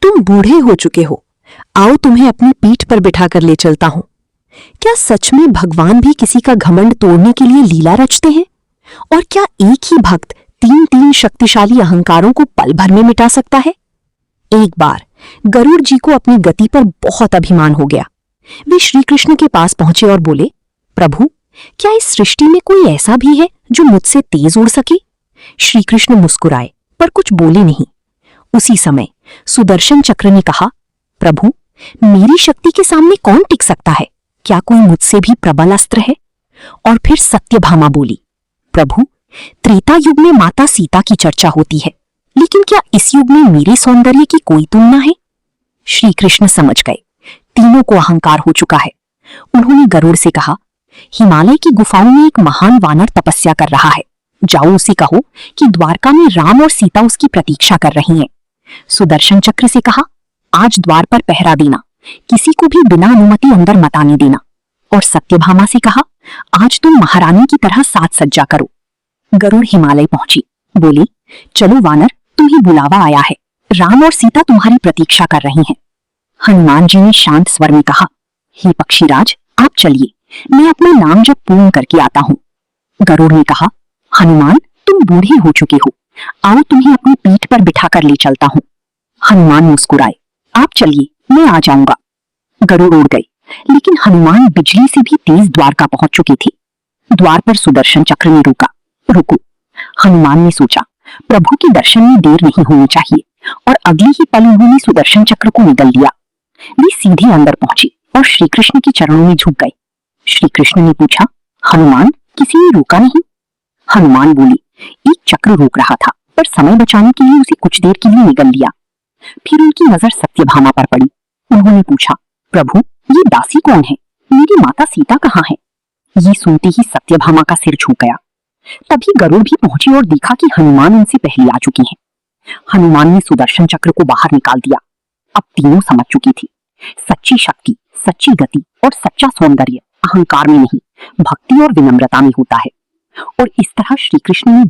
तुम बूढ़े हो चुके हो, आओ तुम्हें अपनी पीठ पर बिठाकर ले चलता हूं। क्या सच में भगवान भी किसी का घमंड तोड़ने के लिए लीला रचते हैं? और क्या एक ही भक्त तीन तीन शक्तिशाली अहंकारों को पल भर में मिटा सकता है? एक बार गरुड़ जी को अपनी गति पर बहुत अभिमान हो गया। वे श्री कृष्ण के पास पहुंचे और बोले, प्रभु, क्या इस सृष्टि में कोई ऐसा भी है जो मुझसे तेज उड़ सके? श्री कृष्ण मुस्कुराए पर कुछ बोले नहीं। उसी समय सुदर्शन चक्र ने कहा, प्रभु, मेरी शक्ति के सामने कौन टिक सकता है? क्या कोई मुझसे भी प्रबल अस्त्र है? और फिर सत्यभामा बोली, प्रभु, त्रेता युग में माता सीता की चर्चा होती है, लेकिन क्या इस युग में मेरे सौंदर्य की कोई तुलना है? श्री कृष्ण समझ गए तीनों को अहंकार हो चुका है। उन्होंने गरुड़ से कहा, हिमालय की गुफाओं में एक महान वानर तपस्या कर रहा है, जाओ उसे कहो कि द्वारका में राम और सीता उसकी प्रतीक्षा कर रही हैं। सुदर्शन चक्र से कहा, आज द्वार पर पहरा देना, किसी को भी बिना अनुमति अंदर मत आने देना। और सत्यभामा से कहा, आज तुम महारानी की तरह साज सज्जा करो। गरुड़ हिमालय पहुंची, बोली, चलो वानर, तुम्हें बुलावा आया है, राम और सीता तुम्हारी प्रतीक्षा कर रही हैं। हनुमान जी ने शांत स्वर में कहा, हे पक्षीराज, आप चलिए, मैं अपना नाम जप पूर्ण करके आता हूं। गरुड़ ने कहा, हनुमान, तुम बूढ़े हो चुके हो, आओ तुम्हें अपनी पीठ पर बिठाकर ले चलता हूं। हनुमान मुस्कुराए, आप चलिए, मैं आ जाऊंगा। गरुड़ उड़ गए, लेकिन हनुमान बिजली से भी तेज द्वारका पहुंच चुके थे। द्वार पर सुदर्शन चक्र ने रोका, रुको। हनुमान ने सोचा, प्रभु के दर्शन में देर नहीं होनी चाहिए, और अगले ही पल उन्होंने सुदर्शन चक्र को निगल लिया। वे सीधे अंदर पहुंचे और श्री कृष्ण के चरणों में झुक गए। श्री कृष्ण ने पूछा, हनुमान, किसी ने रोका नहीं? हनुमान बोले, एक चक्र रोक रहा था, पर समय बचाने के लिए उसे कुछ देर के लिए निगल लिया। फिर उनकी नजर सत्यभामा पर पड़ी। उन्होंने पूछा, प्रभु, ये दासी कौन है? मेरी माता सीता कहाँ है? ये सुनते ही सत्यभामा का सिर झुक गया। तभी गरुड़ भी पहुंचे और देखा कि हनुमान उनसे पहले आ चुकी हैं। हनुमान ने सुदर्शन चक्र को बाहर निकाल दिया। अब तीनों समझ चुकी थी, सच्ची शक्ति, सच्ची गति और सच्चा सौंदर्य अहंकार में नहीं, भक्ति और विनम्रता में होता है। और इस तरह श्री कृष्ण ने